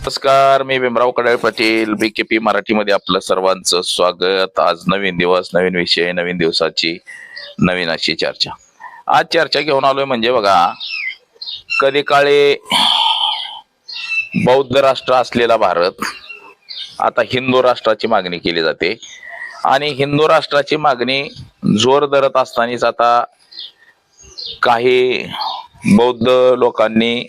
नमस्कार, मी भीमराव कडाळे पाटील, BKP मराठीमध्ये आपलं सर्वांचं स्वागत. आज नवीन दिवस, नवीन विषय, नवीन दिवसाची नवीन अशी चर्चा. आज चर्चा घेऊन आलोय म्हणजे बघा, कधी काळी बौद्ध राष्ट्र असलेला भारत आता हिंदू राष्ट्राची मागणी केली जाते आणि हिंदू राष्ट्राची मागणी जोर धरत असतानाच आता काही बौद्ध लोकांनी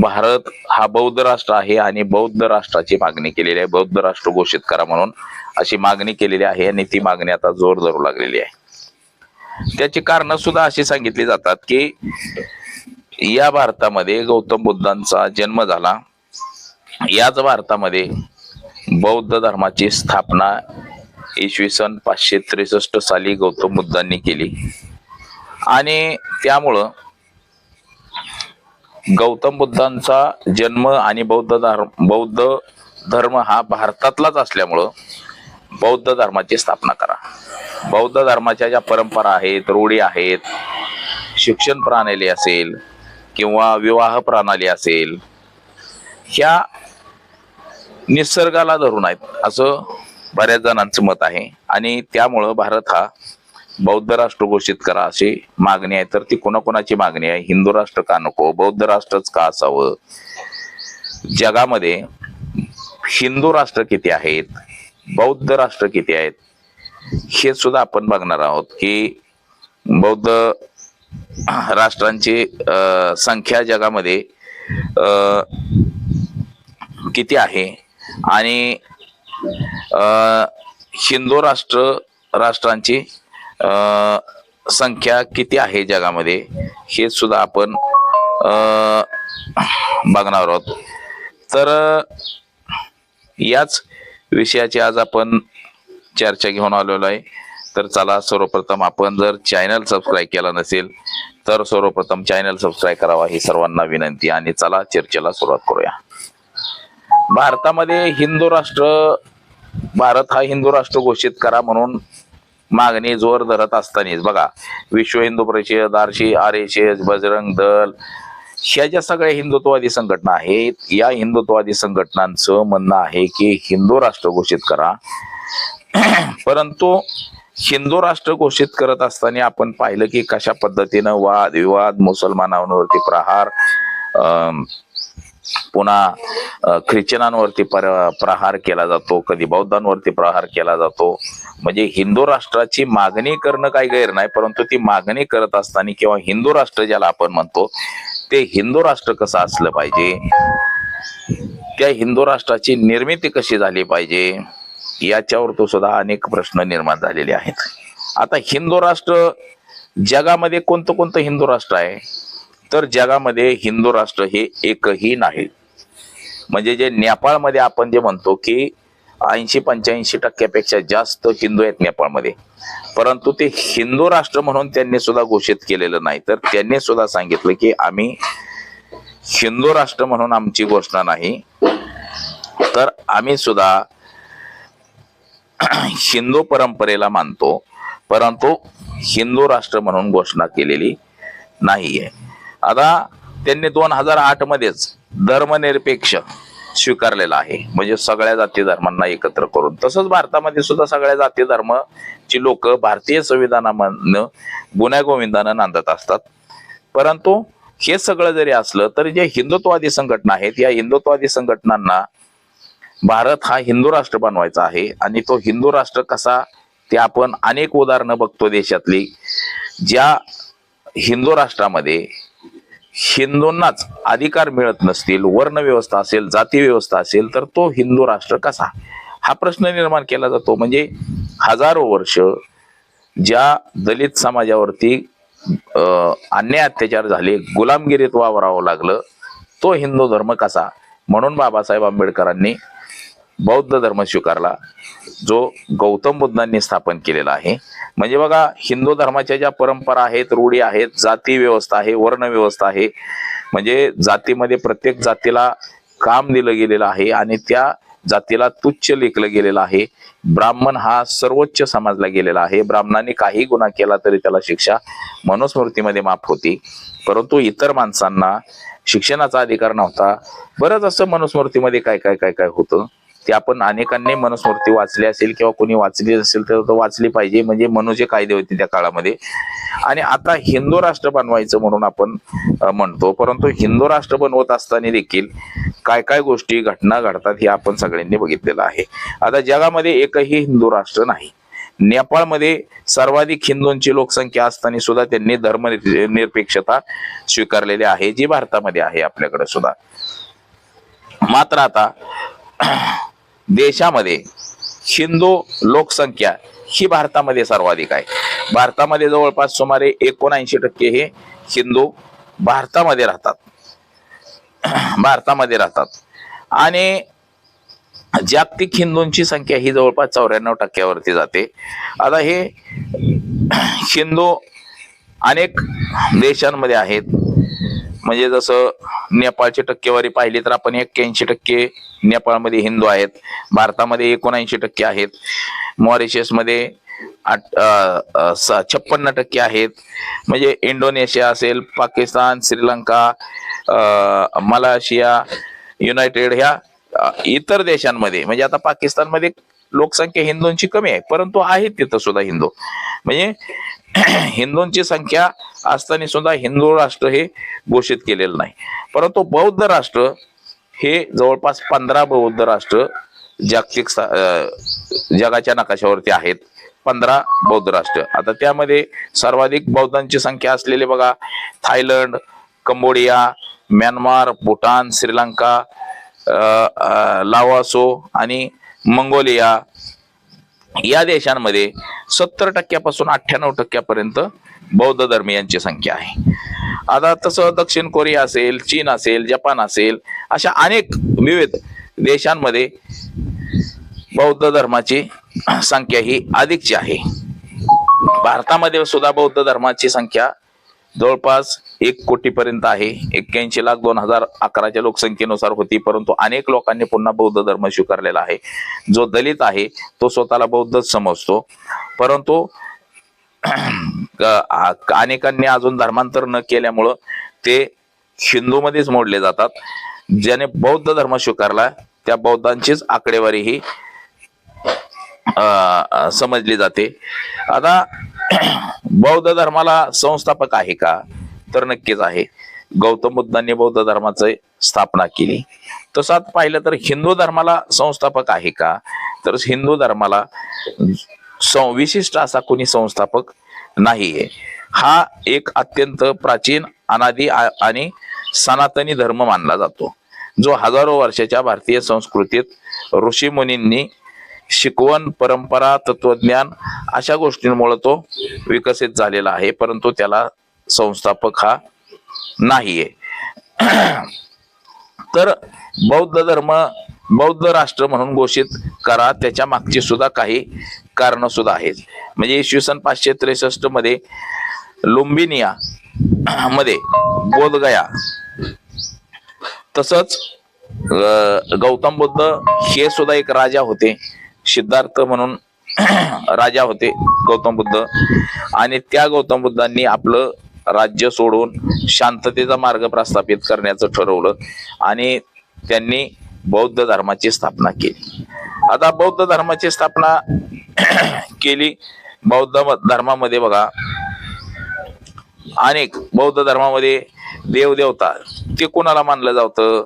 भारत हा बौद्ध राष्ट्र आहे आणि बौद्ध राष्ट्राची मागणी केलेली आहे. बौद्ध राष्ट्र घोषित करा म्हणून अशी मागणी केलेली आहे आणि ती मागणी आता जोर धरू लागलेली आहे. त्याची कारण सुद्धा अशी सांगितली जातात की या भारतामध्ये गौतम बुद्धांचा जन्म झाला, याच भारतामध्ये बौद्ध धर्माची स्थापना इसवी सन 563 साली गौतम बुद्धांनी केली आणि त्यामुळं गौतम बुद्धांचा जन्म आणि बौद्ध धर्म हा भारतातलाच असल्यामुळं बौद्ध धर्माची स्थापना करा. बौद्ध धर्माच्या ज्या परंपरा आहेत, रूढी आहेत, शिक्षण प्रणाली असेल किंवा विवाह प्रणाली असेल, ह्या निसर्गाला धरून आहेत असं बऱ्याच जणांचं मत आहे आणि त्यामुळं भारत हा बौद्ध राष्ट्र घोषित करा अशी मागणी आहे. तर ती कोणाकोणाची मागणी आहे? हिंदू राष्ट्र का नको, बौद्ध राष्ट्रच का असावं, जगामध्ये हिंदू राष्ट्र किती आहेत, बौद्ध राष्ट्र किती आहेत, हे सुद्धा आपण बघणार आहोत की बौद्ध राष्ट्रांची संख्या जगामध्ये किती आहे आणि हिंदू राष्ट्रांची संख्या किती आहे जगामध्ये, हे सुद्धा आपण बघणार आहोत. तर याच विषयाची आज आपण चर्चा घेऊन आलेलो आहे. तर चला, सर्वप्रथम आपण जर चॅनल सबस्क्राईब केला नसेल तर सर्वप्रथम चॅनल सबस्क्राईब करावा ही सर्वांना विनंती आणि चला चर्चेला सुरुवात करूया. भारतामध्ये भारत हा हिंदू राष्ट्र घोषित करा म्हणून मागणी जोर धरत असतानाच बघा, विश्व हिंदू परिषद, RSS, बजरंग दल, ह्या ज्या सगळ्या हिंदुत्ववादी संघटना आहेत, या हिंदुत्ववादी संघटनांचं म्हणणं आहे की हिंदू राष्ट्र घोषित करा. परंतु हिंदू राष्ट्र घोषित करत असताना आपण पाहिलं की कशा पद्धतीनं वादविवाद, मुसलमानांवरती प्रहार, पुन्हा ख्रिश्चनांवरती प्रहार केला जातो, कधी बौद्धांवरती प्रहार केला जातो. म्हणजे हिंदू राष्ट्राची मागणी करणं काही गैर नाही, परंतु ती मागणी करत असताना किंवा हिंदू राष्ट्र ज्याला आपण म्हणतो ते हिंदू राष्ट्र कसं असलं पाहिजे, त्या हिंदू राष्ट्राची निर्मिती कशी झाली पाहिजे, याच्यावर तो सुद्धा अनेक प्रश्न निर्माण झालेले आहेत. आता हिंदू राष्ट्र जगामध्ये कोणतं हिंदू राष्ट्र आहे? तर जगामध्ये हिंदू राष्ट्र हे एकही नाही. म्हणजे जे नेपाळमध्ये आपण जे म्हणतो की 80-85% जास्त हिंदू आहेत नेपाळमध्ये, परंतु ते हिंदू राष्ट्र म्हणून त्यांनी सुद्धा घोषित केलेलं नाही. तर त्यांनी सुद्धा सांगितलं की आम्ही हिंदू राष्ट्र म्हणून आमची घोषणा नाही, तर आम्ही सुद्धा हिंदू परंपरेला मानतो, परंतु हिंदू राष्ट्र म्हणून घोषणा केलेली नाहीये. आता त्यांनी 2008 मध्येच धर्मनिरपेक्ष स्वीकारलेला आहे, म्हणजे सगळ्या जाती धर्मांना एकत्र करून. तसंच भारतामध्ये सुद्धा सगळ्या जाती धर्माची लोक भारतीय संविधानामधनं गुण्यागोविंदानं नांदत असतात. परंतु हे सगळं जरी असलं तरी जे हिंदुत्ववादी संघटना आहेत, या हिंदुत्ववादी संघटनांना भारत हा हिंदू राष्ट्र बनवायचा आहे आणि तो हिंदू राष्ट्र कसा, ते आपण अनेक उदाहरणं बघतो देशातली. ज्या हिंदू राष्ट्रामध्ये हिंदूंनाच अधिकार मिळत नसतील, वर्ण व्यवस्था असेल, जाती व्यवस्था असेल, तर तो हिंदू राष्ट्र कसा, हा प्रश्न निर्माण केला जातो. म्हणजे हजारो वर्ष ज्या दलित समाजावरती अन्याय अत्याचार झाले, गुलामगिरीत वावरावं लागलं, तो हिंदू धर्म कसा? म्हणून बाबासाहेब आंबेडकरांनी बौद्ध धर्म स्वीकारला, जो गौतम बुद्धांनी स्थापन केलेला आहे. म्हणजे बघा, हिंदू धर्माच्या ज्या परंपरा आहेत, रूढी आहेत, जाती व्यवस्था आहे, वर्ण व्यवस्था आहे, म्हणजे जातीमध्ये प्रत्येक जातीला काम दिलं गेलेलं आहे आणि त्या जातीला तुच्छ लेखलं गेलेलं आहे. ब्राह्मण हा सर्वोच्च समजला गेलेला आहे. ब्राह्मणाने काही गुन्हा केला तरी त्याला शिक्षा मनुस्मृतीमध्ये माफ होती, परंतु इतर माणसांना शिक्षणाचा अधिकार नव्हता. बरंच असं मनुस्मृतीमध्ये काय काय काय काय होतं ते आपण अनेकांनी मनुस्मृती वाचली असेल किंवा कोणी वाचली असेल तर वाचली पाहिजे. म्हणजे मनु जे कायदे होते त्या काळामध्ये. आणि आता हिंदू राष्ट्र बनवायचं म्हणून आपण म्हणतो, परंतु हिंदू राष्ट्र बनवत असताना देखील काय काय गोष्टी घटना घडतात हे आपण सगळ्यांनी बघितलेलं आहे. आता जगामध्ये एकही हिंदू राष्ट्र नाही. नेपाळमध्ये सर्वाधिक हिंदूंची लोकसंख्या असताना सुद्धा त्यांनी धर्मनिरपेक्षता स्वीकारलेली आहे, जी भारतामध्ये आहे आपल्याकडे सुद्धा. मात्र आता देशामध्ये हिंदू लोकसंख्या ही भारतामध्ये सर्वाधिक आहे. भारतामध्ये जवळपास सुमारे 79% हे हिंदू भारतामध्ये राहतात आणि जागतिक हिंदूंची संख्या ही जवळपास 94% जाते. आता हे हिंदू अनेक देशांमध्ये आहेत. म्हणजे जसं नेपाळची टक्केवारी पाहिली तर आपण 81% नेपाळमध्ये हिंदू आहेत. भारतामध्ये 79% आहेत. मॉरिशसमध्ये 56% आहेत. म्हणजे इंडोनेशिया असेल, पाकिस्तान, श्रीलंका, मलेशिया, युनायटेड ह्या इतर देशांमध्ये, म्हणजे आता पाकिस्तानमध्ये लोकसंख्या हिंदूंची कमी आहे, परंतु आहेत तिथं सुद्धा हिंदू. म्हणजे हिंदूंची संख्या असताना सुद्धा हिंदू राष्ट्र हे घोषित केलेलं नाही. परंतु बौद्ध राष्ट्र हे जवळपास 15 बौद्ध राष्ट्र जागतिक जगाच्या नकाशावरती आहेत. 15 बौद्ध राष्ट्र. आता त्यामध्ये सर्वाधिक बौद्धांची संख्या असलेले बघा Thailand, Cambodia, Myanmar, Bhutan, Sri Lanka, Laos आणि मंगोलिया या देशांमध्ये 70% पासून 98% पर्यंत बौद्ध धर्मीयांची संख्या आहे. आता तसं दक्षिण कोरिया असेल, चीन असेल, जपान असेल, अशा अनेक विविध देशांमध्ये बौद्ध धर्माची संख्या ही अधिकची आहे. भारतामध्ये सुद्धा बौद्ध धर्माची संख्या जवळपास 1 कोटीपर्यंत आहे. 81,02,011च्या लोकसंख्येनुसार होती, परंतु अनेक लोकांनी पुन्हा बौद्ध धर्म स्वीकारलेला आहे. जो दलित आहे तो स्वतःला बौद्धच समजतो, परंतु अनेकांनी अजून धर्मांतर न केल्यामुळं ते हिंदूमध्येच मोडले जातात. ज्याने बौद्ध धर्म स्वीकारला त्या बौद्धांचीच आकडेवारी ही समजली जाते. आता बौद्ध धर्माला संस्थापक आहे का, तर नक्कीच आहे. गौतम बुद्धांनी बौद्ध धर्माची स्थापना केली. तसाच पाहिलं तर हिंदू धर्माला संस्थापक आहे का, तर हिंदू धर्माला विशिष्ट असा कोणी संस्थापक नाहीये. हा एक अत्यंत प्राचीन, अनादी आणि सनातनी धर्म मानला जातो, जो हजारो वर्षाच्या भारतीय संस्कृतीत ऋषी मुनींनी शिकवण, परंपरा, तत्वज्ञान अशा गोष्टींमुळे तो विकसित झालेला आहे, परंतु त्याला संस्थापक हा नाहीये. तर बौद्ध धर्म बौद्ध राष्ट्र म्हणून घोषित करा, त्याच्या मागची सुद्धा काही कारण सुद्धा आहेत. म्हणजे इसवी 563 मध्ये लुंबिनिया मध्ये बोधगया, तसंच गौतम बुद्ध हे सुद्धा एक राजा होते, सिद्धार्थ म्हणून राजा होते गौतम बुद्ध, आणि त्या गौतम बुद्धांनी आपलं राज्य सोडून शांततेचा मार्ग प्रस्थापित करण्याचं ठरवलं आणि त्यांनी बौद्ध धर्माची स्थापना केली. आता बौद्ध धर्माची स्थापना केली. बौद्ध धर्मामध्ये बघा अनेक बौद्ध धर्मामध्ये देवदेवता ते कोणाला मानलं जातं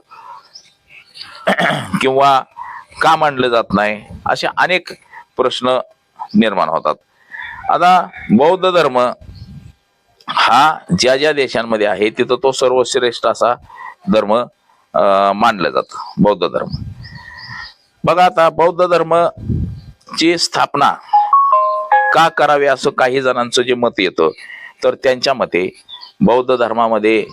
किंवा का मानलं जात नाही, असे अनेक प्रश्न निर्माण होतात. आता बौद्ध धर्म हा ज्या ज्या देशांमध्ये आहे तिथं तो सर्वश्रेष्ठ असा धर्म मानलं जातं, बौद्ध धर्म. बघा आता बौद्ध धर्मची स्थापना का करावी असं काही जणांचं जे मत येतं, तर त्यांच्या मते बौद्ध धर्मामध्ये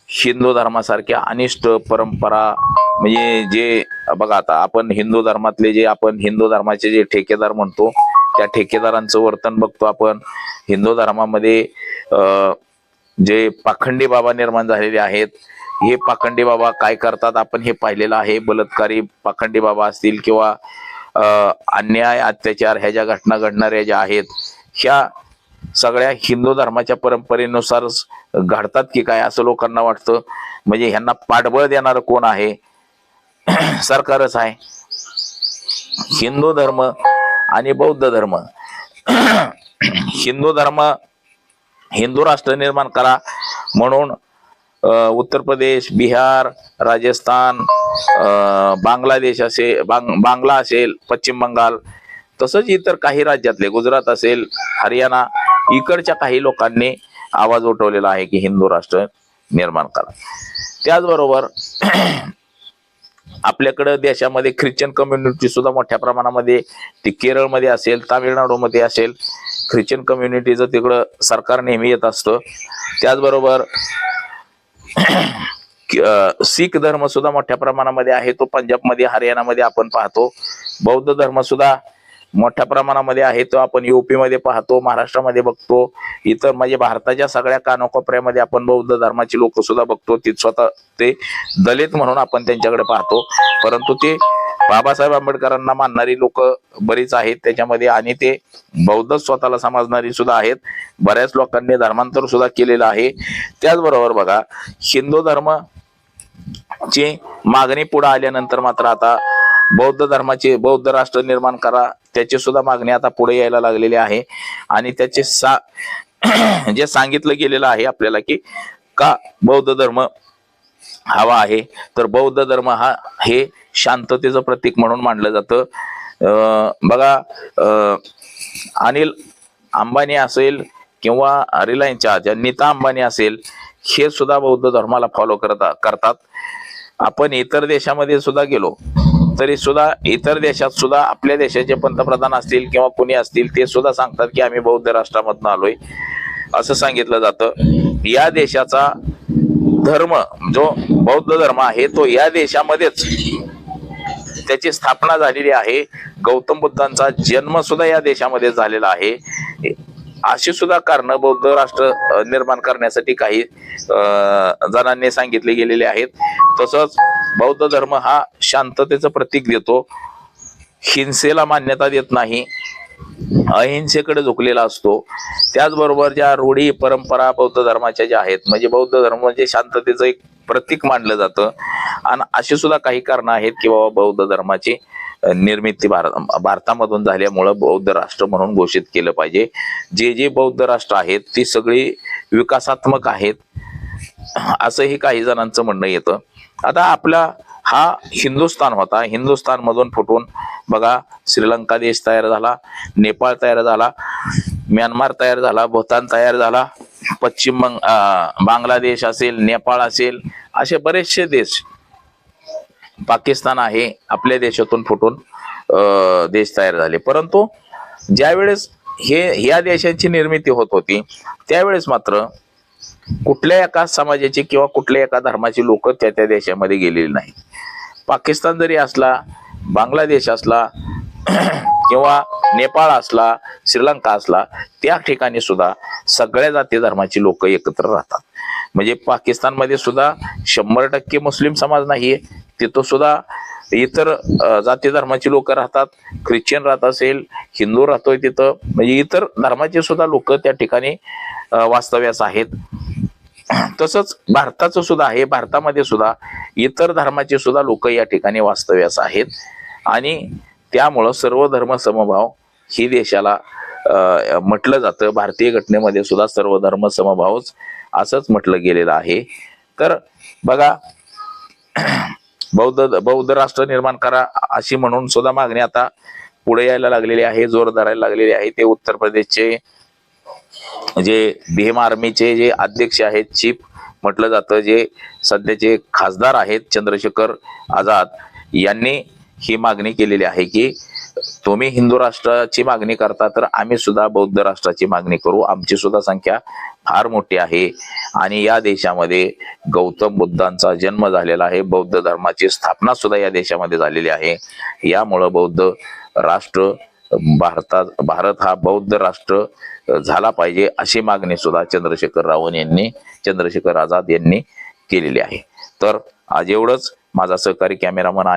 हिंदू धर्मासारख्या अनिष्ट परंपरा, म्हणजे जे बघा आता आपण हिंदू धर्मातले जे आपण हिंदू धर्माचे जे ठेकेदार म्हणतो त्या ठेकेदारांचं वर्तन बघतो आपण. हिंदू धर्मामध्ये जे पाखंडी बाबा निर्माण झालेले आहेत हे पाखंडी बाबा काय करतात आपण हे पाहिलेलं आहे. बलात्कारी पाखंडी बाबा असतील किंवा अन्याय अत्याचार ह्या ज्या घटना घडणाऱ्या ज्या आहेत ह्या सगळ्या हिंदू धर्माच्या परंपरेनुसारच घडतात की काय असं लोकांना वाटतं. म्हणजे ह्यांना पाठबळ देणारं कोण आहे? सरकारच आहे. हिंदू धर्म आणि बौद्ध धर्म हिंदू धर्म हिंदू राष्ट्र निर्माण करा म्हणून उत्तर प्रदेश, बिहार, राजस्थान, बांगलादेश असेल, बांगला असेल, पश्चिम बंगाल, तसंच इतर काही राज्यातले गुजरात असेल, हरियाणा, इकडच्या काही लोकांनी आवाज उठवलेला आहे की हिंदू राष्ट्र निर्माण करा. त्याचबरोबर आपल्याकडे देशामध्ये ख्रिश्चन कम्युनिटी सुद्धा मोठ्या प्रमाणामध्ये, ती केरळमध्ये असेल, तामिळनाडूमध्ये असेल, ख्रिश्चन कम्युनिटीचं तिकडं सरकार नेहमी येत असतं. त्याचबरोबर शीख धर्म सुद्धा मोठ्या प्रमाणामध्ये आहे, तो पंजाबमध्ये, हरियाणामध्ये आपण पाहतो. बौद्ध धर्म सुद्धा मोठ्या प्रमाणामध्ये आहे, तो आपण युपी मध्ये पाहतो, महाराष्ट्रामध्ये बघतो, इतर म्हणजे भारताच्या सगळ्या कानाकोपऱ्यामध्ये आपण बौद्ध धर्माची लोक सुद्धा बघतो. ती स्वतः ते दलित म्हणून आपण त्यांच्याकडे पाहतो, परंतु ते बाबासाहेब आंबेडकरांना मानणारी लोक बरीच आहेत त्याच्यामध्ये, आणि ते बौद्ध स्वतःला समजणारी सुद्धा आहेत. बऱ्याच लोकांनी धर्मांतर सुद्धा केलेलं आहे. त्याचबरोबर बघा, हिंदू धर्म ची मागणी पुढे आल्यानंतर मात्र आता बौद्ध धर्माचे, बौद्ध राष्ट्र निर्माण करा, त्याची सुद्धा मागणी आता पुढे यायला लागलेली आहे. आणि त्याचे जे सांगितलं गेलेलं आहे आपल्याला की का बौद्ध धर्म हवा आहे, तर बौद्ध धर्म हा हे शांततेचं प्रतीक म्हणून मानलं जातं. बघा, अनिल अंबानी असेल किंवा रिलायन्सच्या नीता अंबानी असेल, हे सुद्धा बौद्ध धर्माला फॉलो करतात. आपण इतर देशामध्ये सुद्धा गेलो तरी सुद्धा इतर देशात सुद्धा आपल्या देशाचे पंतप्रधान असतील किंवा कोणी असतील, ते सुद्धा सांगतात की आम्ही बौद्ध राष्ट्रामधून आलोय असं सांगितलं जातं. या देशाचा धर्म जो बौद्ध धर्म आहे तो या देशामध्येच त्याची स्थापना झालेली आहे. गौतम बुद्धांचा जन्म सुद्धा या देशामध्ये झालेला आहे. अशी सुद्धा कारण बौद्ध राष्ट्र निर्माण करण्यासाठी काही जणांनी सांगितले गेलेले आहेत. तसंच बौद्ध धर्म हा शांततेचं प्रतीक देतो, हिंसेला मान्यता देत नाही, अहिंसेकडे झुकलेला असतो. त्याचबरोबर ज्या रूढी परंपरा बौद्ध धर्माच्या ज्या आहेत, म्हणजे बौद्ध धर्म म्हणजे शांततेचं एक प्रतीक मानलं जातं. आणि अशी सुद्धा काही कारणं आहेत की बाबा बौद्ध धर्माची निर्मिती भारतामधून झाल्यामुळं बौद्ध राष्ट्र म्हणून घोषित केलं पाहिजे. जे बौद्ध राष्ट्र आहेत ती सगळी विकासात्मक आहेत असंही काही जणांचं म्हणणं येतं. आता आपला हा हिंदुस्थान होता, हिंदुस्थान मधून फुटून बघा श्रीलंका देश तयार झाला, नेपाळ तयार झाला, म्यानमार तयार झाला, भूतान तयार झाला, पश्चिम बांगलादेश असेल, नेपाळ असेल, असे बरेचसे देश, पाकिस्तान आहे, आपल्या देशातून फुटून देश तयार झाले. परंतु ज्यावेळेस ह्या देशांची निर्मिती होत होती त्यावेळेस मात्र कुठल्या एका समाजाची किंवा कुठल्या एका धर्माची लोक त्या देशामध्ये गेलेली नाही. पाकिस्तान जरी असला, बांगलादेश असला किंवा नेपाळ असला, श्रीलंका असला, त्या ठिकाणी सुद्धा सगळ्या जाती धर्माची लोक एकत्र राहतात. म्हणजे पाकिस्तानमध्ये सुद्धा 100% मुस्लिम समाज नाहीये, तिथं सुद्धा इतर जाती धर्माची लोक राहतात. ख्रिश्चन राहत असेल, हिंदू राहतोय तिथं, म्हणजे इतर धर्माचे सुद्धा लोक त्या ठिकाणी वास्तव्यास आहेत. तसंच भारताचं सुद्धा आहे, भारतामध्ये सुद्धा इतर धर्माचे सुद्धा लोक या ठिकाणी वास्तव्यास आहेत. आणि त्यामुळं सर्व धर्म समभाव ही देशाला म्हटलं जातं. भारतीय घटनेमध्ये सुद्धा सर्व धर्म समभावच असंच म्हटलं गेलेलं आहे. तर बघा, बौद्ध राष्ट्र निर्माण करा अशी म्हणून सुद्धा मागणी आता पुढे यायला लागलेली आहे, जोर धरायला लागलेली आहे. ते उत्तर प्रदेशचे जे भीम आर्मीचे जे अध्यक्ष आहेत, चीफ म्हटलं जातं, जे सध्याचे खासदार आहेत चंद्रशेखर आझाद, यांनी ही मागणी केलेली आहे की तुम्ही हिंदू राष्ट्राची मागणी करता तर आम्ही सुद्धा बौद्ध राष्ट्राची मागणी करू. आमची सुद्धा संख्या फार मोठी आहे आणि या देशामध्ये गौतम बुद्धांचा जन्म झालेला आहे, बौद्ध धर्माची स्थापना सुद्धा या देशामध्ये झालेली आहे. यामुळं बौद्ध राष्ट्र भारत हा बौद्ध राष्ट्र झाला पाहिजे अशी मागणी सुद्धा चंद्रशेखर आझाद यांनी केलेली आहे. तर आज एवढंच. माझा सहकारी कॅमेरामन